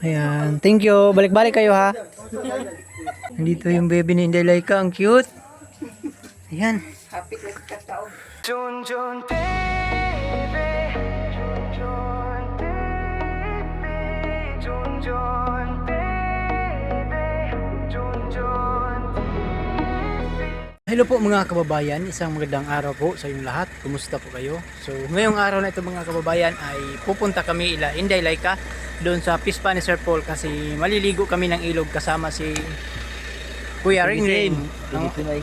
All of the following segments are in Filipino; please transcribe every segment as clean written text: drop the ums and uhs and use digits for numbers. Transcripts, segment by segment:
Ayan, thank you. Balik-balik kayo ha. Nandito yung baby ni Inday Laika, ang cute. Ayan. Jun Jun baby, Jun Jun baby, Jun Jun baby, Jun Jun. Hello po mga kababayan, isang magandang araw po sa inyong lahat. Kumusta po kayo? So ngayong araw na ito mga kababayan ay pupunta kami ila Inday Laika doon sa Pispa ni Sir Paul kasi maliligo kami ng ilog kasama si Kuya Ringring,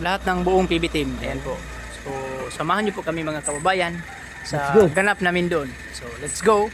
lahat ng buong PB team. Ayan po. So samahan niyo po kami mga kababayan sa ganap namin doon. So let's go!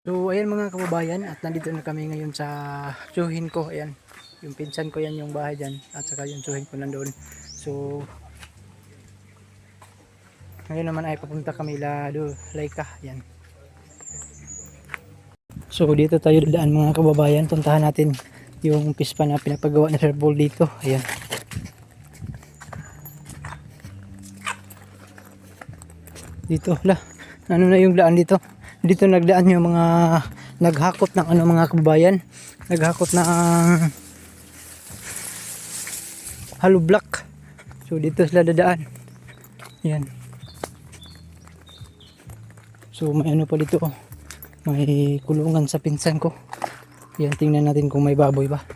So ayan mga kababayan, at nandito na kami ngayon sa tsuhin ko. Ayan, yung pinsan ko yan yung bahay dyan, at saka yung tsuhin ko nandoon. So ngayon naman ay papunta kami Laika. Ayan. So dito tayo dadaan mga kababayan. Puntahan natin yung pispa na pinapagawa ni Sir Paul dito. Ayan. Dito, ano na yung daan dito? Dito nagdaan yung mga naghakot ng ano mga kababayan. Naghakot ng hollow block. So dito sila dadaan. Ayan. So may ano pa dito, may kulungan sa pinsan ko. Ayan, tingnan natin kung may baboy ba.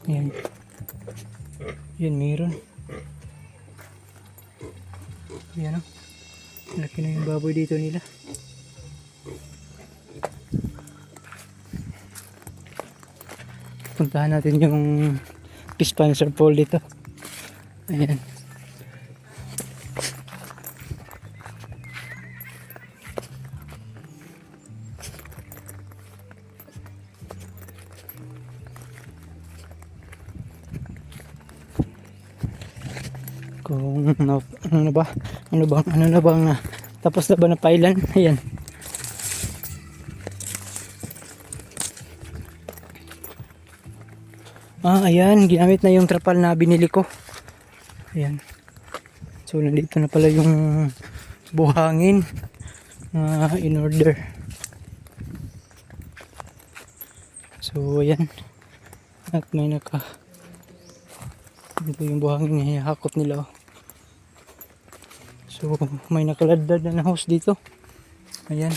Ayan. Yan, mayroon. Ayan o. Laki na yung baboy dito nila. Puntahan natin yung pispa ni Sir Paul dito. Ayan. Kung ano na bang tapos na ba na pailan. Ayan. Ayan, ginamit na yung trapal na binili ko. Ayan. So nandito na pala yung buhangin in order. So ayan, at may dito yung buhangin, hihakot nila. So may nakaladad na house dito. Ayan.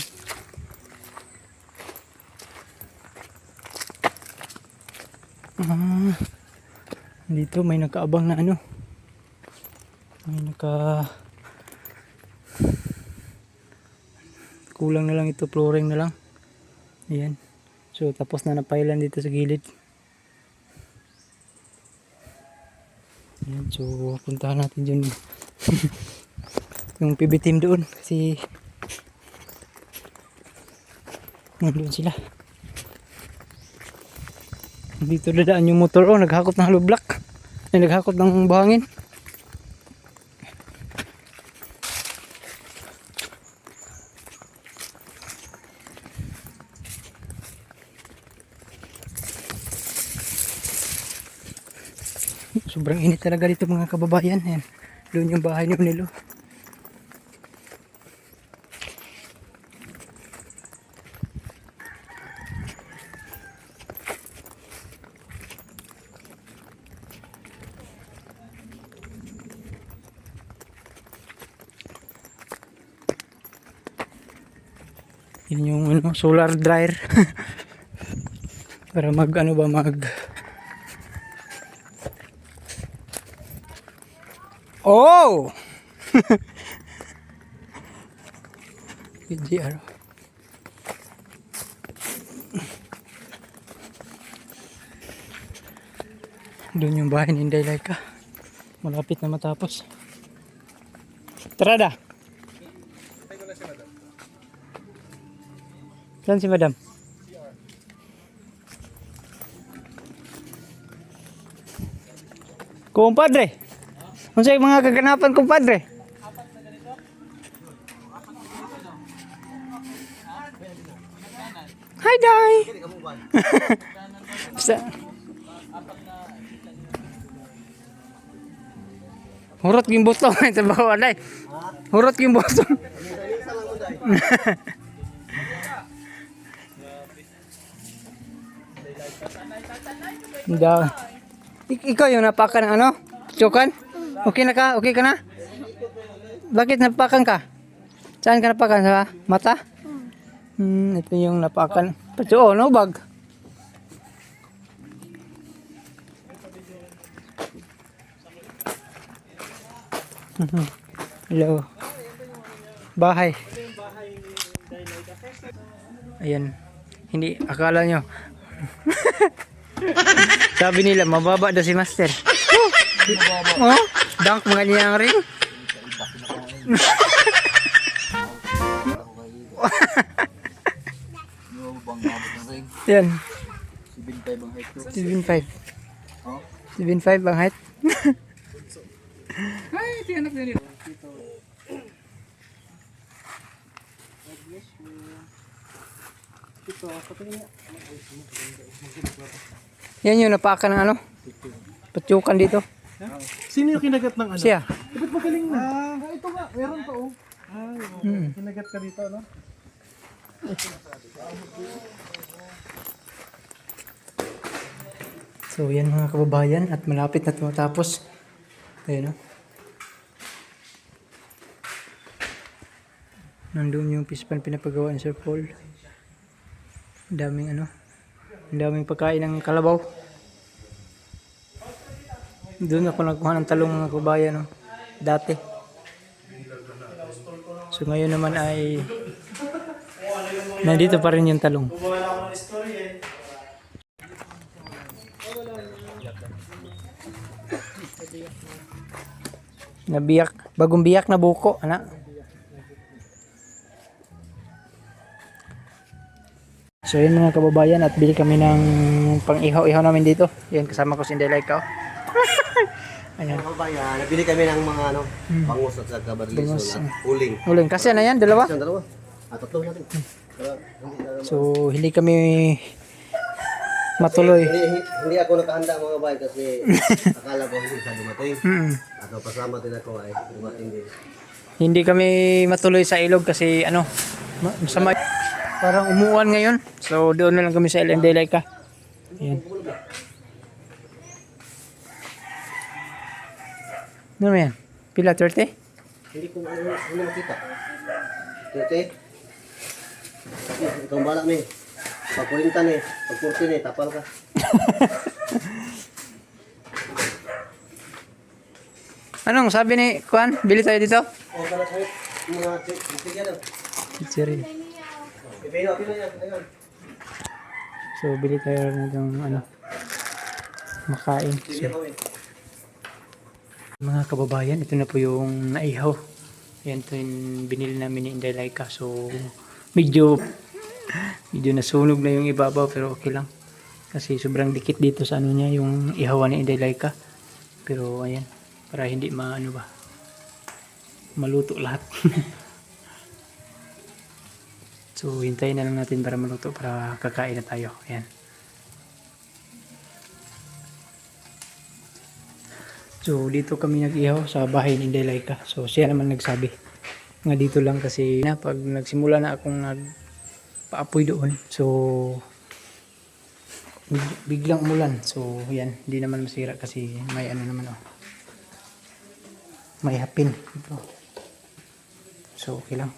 Dito may nakaabang na ano. May kulang na lang ito, flooring na lang. Ayan. So tapos na napailan dito sa gilid. Ayan, so puntahan natin dyan yung PB team doon kasi nandun sila. Dito dadaan yung motor, naghakot ng hollow block. Ay, naghakot ng buhangin. Sobrang init talaga dito mga kababayan. Ayan, doon yung bahay ni Nilo. Yun yung ano, solar dryer. Para mag oh! PGR. Doon yung bahay ni Inday Laika. Malapit na matapos. Tara da. Saan si Madam? Kumpadre. Ano sa mga kaganapan, kumpadre? Hi, Day! Hurot yung botong sa bawah, Day. Hurot yung botong. Ikaw yung napakan ng ano? Chokan? Okay na ka? Okay ka na? Bakit napakan ka? Saan ka napakan? Sa mata? Ito yung napakan. Pacho, no bag? Hello. Bahay. Ayan. Hindi, akala nyo. Sabi nila, mababa daw si Master. Oh, dunk mga niyang ring. Yan. 7.5 ang height. 7.5 ang height. Ay, tiyanak na rin. Yan yung napaka ng ano? Patyukan dito. Sino yung kinagat ng ano? Siya. Ba't magaling na? Ito nga, meron pa oh. Kinagat ka dito, no? So yan mga kababayan at malapit na tumatapos. Ayun o. Nandun yung pispan pinapagawa ni Sir Paul. Ang daming ano. Ang daming pagkain ng kalabaw. Doon ako nagkuha ng talong mga kababayan no? Dati. So ngayon naman ay nandito pa rin yung talong. Nabiyak, bagong biyak na buko, anak. So yun mga kababayan at bili kami ng pang-ihaw-ihaw namin dito. Yan kasama ko si Inday Laika. Ayan. Mga kabayan, nabili kami ng mga ano, bangus at saka Bangus, barlis at uling. Uling, kasi na yan, dalawa. Isang dalawa. Tatlo natin. Kaya, hindi na- So hindi kami matuloy. hindi ako nakahanda mga kabayan kasi akala ko hindi siya dumating. At pasama din ako ay dumating din. Hindi kami matuloy sa ilog kasi ano, masama. Parang umuwan ngayon. So doon na lang kami sa Inday Laika. Ayan. Ano yan? Pila 30? Hindi ko hindi makita. Tete. Ikaw ang balak ni. Pagkulintan eh. Pagkurtin eh. Tapal ka. Anong sabi ni Kuan? Bili tayo dito? O, para sa'yo. Mga tigyan lang. Chicheria. Pipino yan. Ayun. So bili tayo ng ano makain. Sige So, kami. mga kababayan, ito na po yung naihaw. Yan to yung binili namin ni Inday Laika. So medyo nasunog na yung ibabaw pero okay lang. Kasi sobrang dikit dito sa ano niya yung ihawan ni Inday Laika. Pero ayan, para hindi maano ba maluto lahat. So hintayin na lang natin para maluto para kakain na tayo. Ayan. So dito kami nag-ihaw sa bahay ni Inday Laika. So siya naman nagsabi nga dito lang kasi na pag nagsimula na akong nagpaapoy doon. So biglang umulan. So yan, hindi naman masira kasi may ano naman oh. May hapin ito. So okay lang.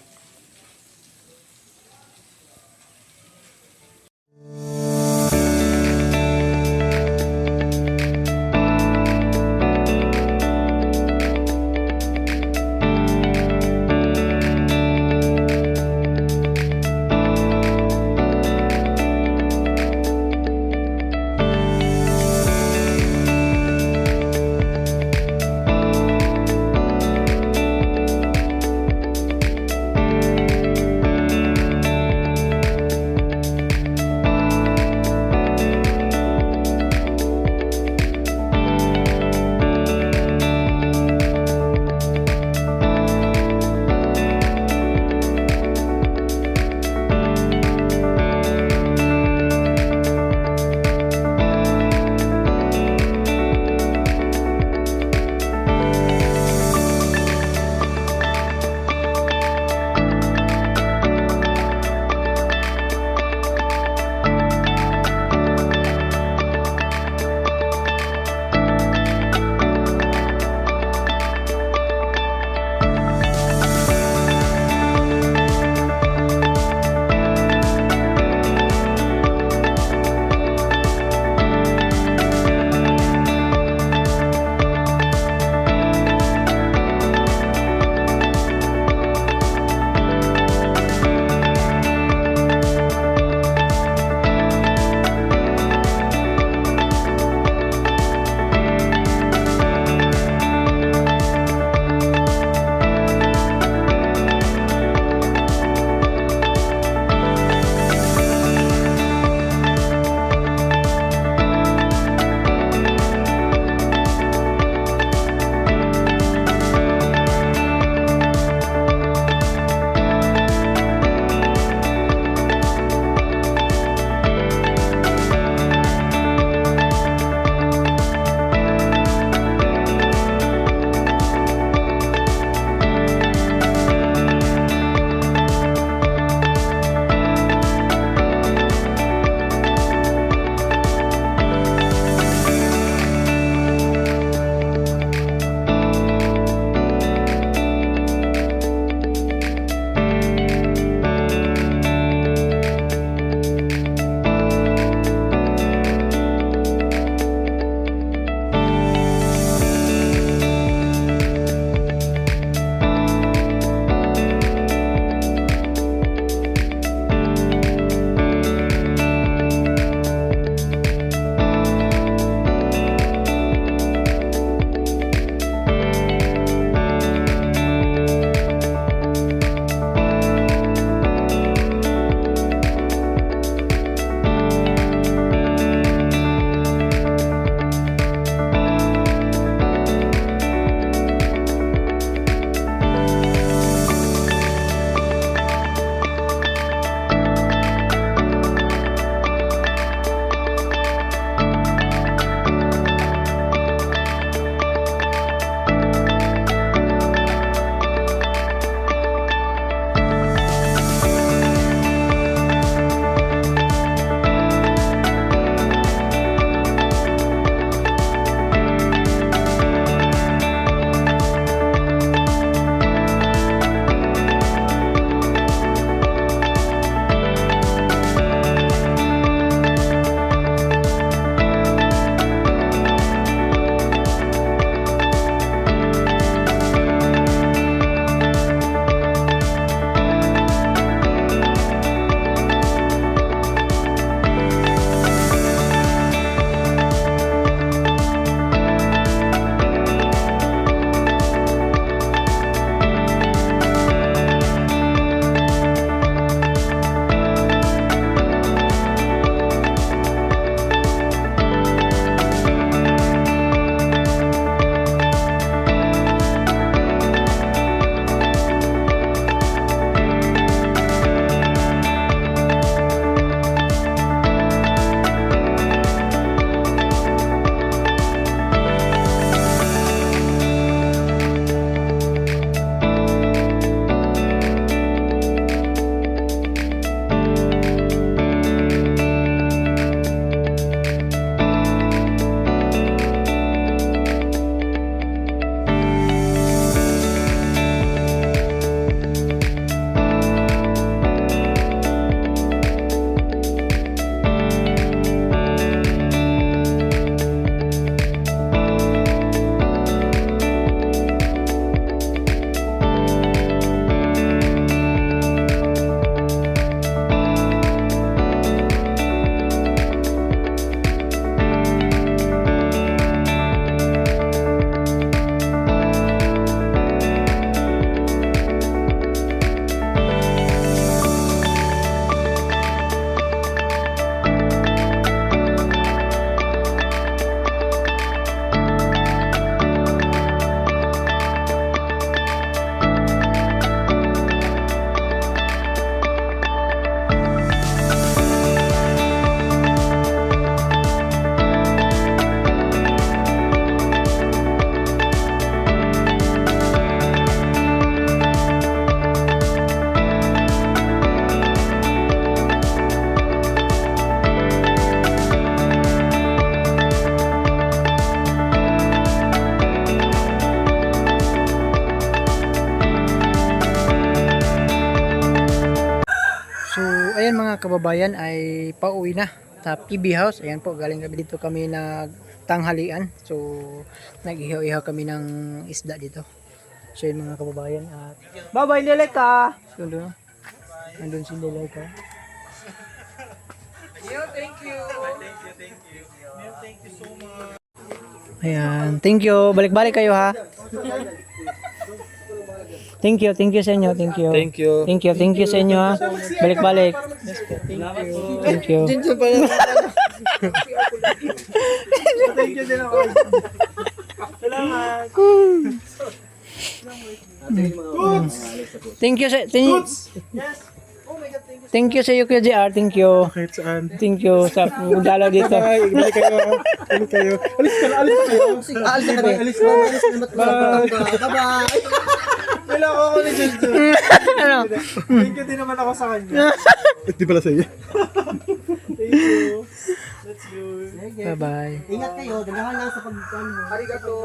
ayan mga kababayan ay pauwi na sa PB House. Ayan po, galing kami dito kami nagtanghalian. So nag-ihaw-ihaw kami ng isda dito. So yun mga kababayan at bye-bye Leleka. So doon. Andun si Leleka. Ayan, thank you. Balik-balik kayo ha. Thank you sa inyo. Thank you sa inyo ha. Balik-balik. Thank you. Thank you din ako. Salamat. Thank you sa Yes. Oh my God, thank you. Thank you sa iyo Kuya JR. Thank you. Kahit saan. Thank you sa pagdalaw dito. Bye. Balik kayo. Balik kayo. Alis ka na. Alis na kayo. Alis na kami. Alis na. Bye-bye. Wala ako ni Jojo. Ano? Thank you din naman ako sa kanya. Di pala sa iyo. Thank you. Let's go. Bye-bye. Ingat kayo. Dalahan lang sa Arigato.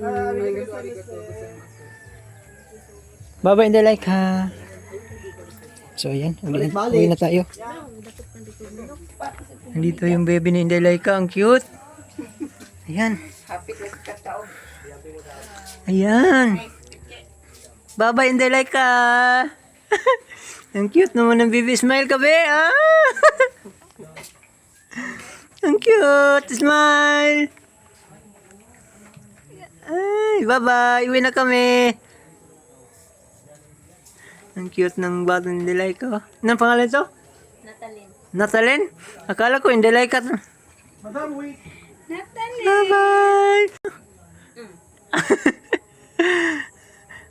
Arigato. Bye-bye in the like ha. So ayan, uwi na tayo. Nandito yung baby ni Inday Laika, ang cute. Ayan. Ayan. Bye-bye Inday Laika. Ang cute naman ng baby. Smile ka be. Ah. Ang cute. Smile. Ay, bye-bye. Uwi na kami. Ang cute ng bata ni Laika. Anong pangalan to? Natalin? Akala ko hindi Laika. Madam, wait. Bye-bye!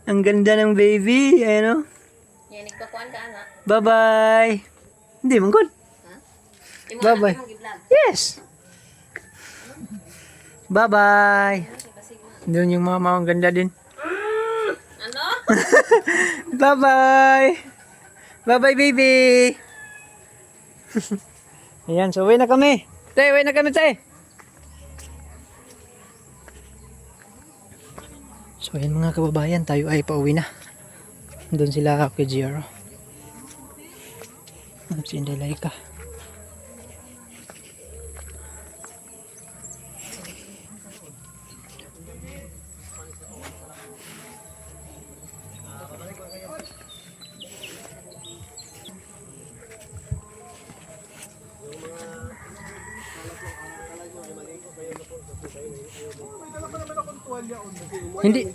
Ang ganda ng baby. Ayan o. Yan, nagpakuan ka na. Bye-bye! Hindi, manggod. Bye-bye. Yes! Bye-bye! Doon yung mama, ang ganda din. Ano? Bye-bye! Bye-bye, baby! Ayan, so uwi na kami. Tay, uwi na kami, tay! So ayan mga kababayan, tayo ay pauwi na. Doon sila kay Jiro. Si Inday Laika.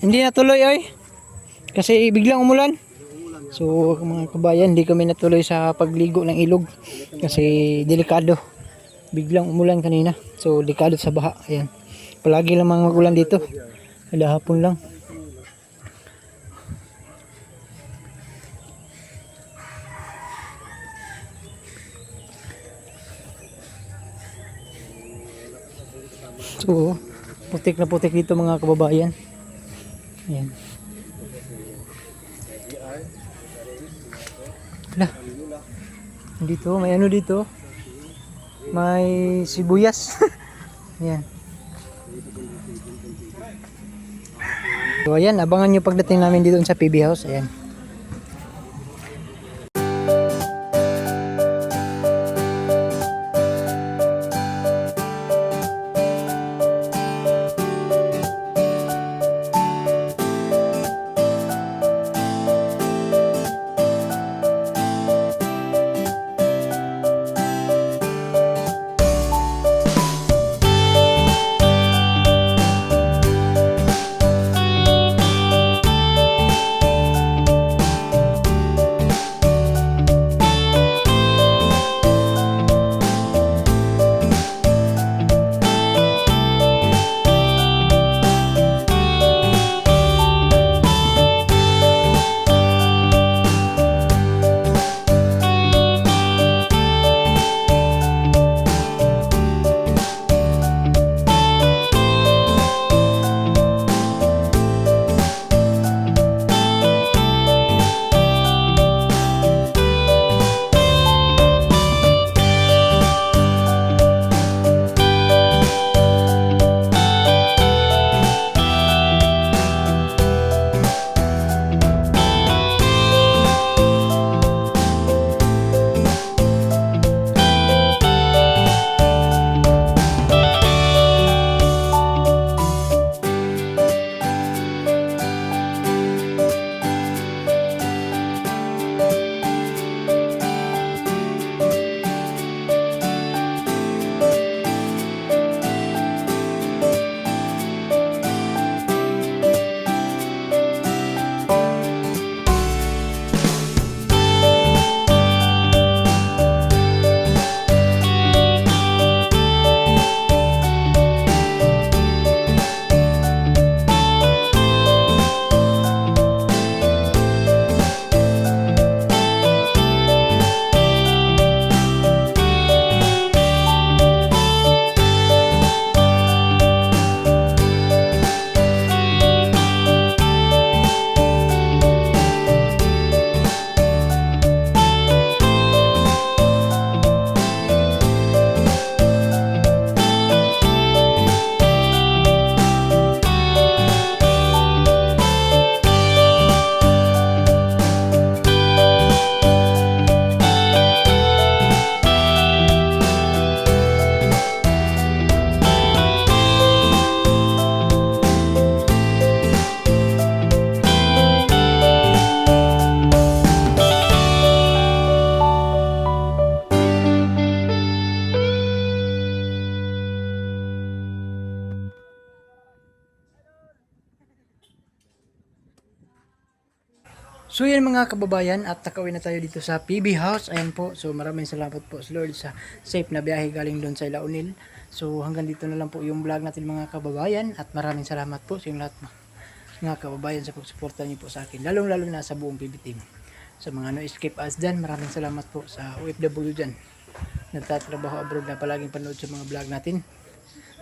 Hindi natuloy ay. Kasi biglang umulan. So mga kabayan, hindi kami natuloy sa pagligo ng ilog kasi delikado. Biglang umulan kanina. So delikado sa baha. Ayan. Palagi lamang magulan dito. Kada hapon lang. So putik na putik dito mga kababayan. Ayan. Lah. Dito, may ano dito? May sibuyas. Ayan. So ayan, abangan nyo pagdating namin dito sa PB House. Ayan. So yan mga kababayan, at nakauwi na tayo dito sa PB House. Ayan po, so maraming salamat po sa Lord sa safe na biyahe galing doon sa Ilaunil. So hanggang dito na lang po yung vlog natin mga kababayan, at maraming salamat po sa inyong lahat mga kababayan sa pagsuporta niyo po sa akin, lalong lalo na sa buong PB team. Sa mga no escape us dyan, maraming salamat po sa OFW dyan nagtatrabaho abroad na palaging panood sa mga vlog natin.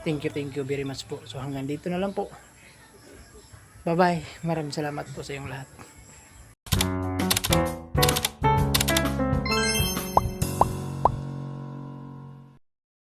Thank you very much po. So hanggang dito na lang po. Bye bye, maraming salamat po sa inyong lahat.